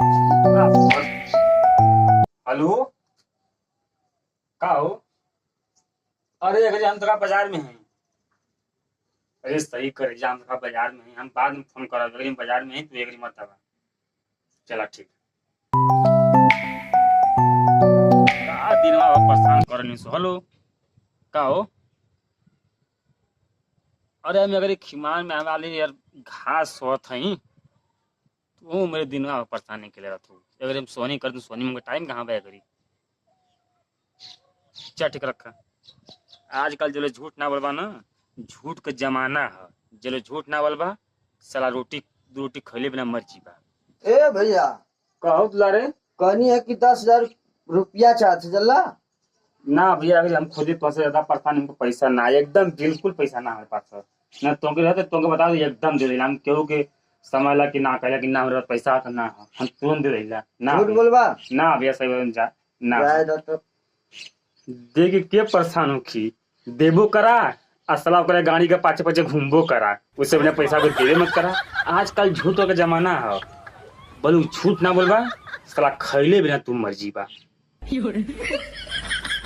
Hello. का हो? अरे अगर हम तोरा बाजार में हैं। अरे सही कर हम तोरा बाजार में हैं, हम बाद में फोन करब। अगर हम बाजार में हैं तू एक मत आवा। चला ठीक। का दिनवा परेशान करनी सो। हेलो। का हो? अरे हम अगर खिमान में आवे वाली यार घास होत हई। तू मेरे दिनवा परेशान नहीं के लिए तू। अगर हम सोनी कर दूं सोनी में टाइम कहाँ बे करी। चल ठीक रखा। आजकल जो लोग झूठ ना बोलबा ना, झूठ का जमाना है। जो लोग झूठ ना बोलबा साला रोटी रोटी खैले बिना मर जीबा। ए भैया, कहो दुलारे। कहनी है कि 10,000 रुपया चाहते चला। ना भैया अगर हम खुद ही तुमसे ज्यादा परेशान, हमको पैसा ना है, एकदम बिल्कुल पैसा ना हमारे पास है। ना तुमके रहते तुमको बता दो एकदम दे देना। हम केहू के समय ला कि ना कहला कि ना हमारे पास पैसा है तो ना है, हम तुरंत दे देला ना झूठ भैया। बोलबा। ना भैया सही बात जा। ना जाए है। दो तो। दे के परेशान हो की देबो करा। असला करे गाड़ी के पाछे पाछे घूमबो करा। उससे बिना पैसा को देवे मत करा। आजकल झूठों का जमाना है। बोलू झूठ ना बोलबा साला खैले बिना तुम मर जीबा।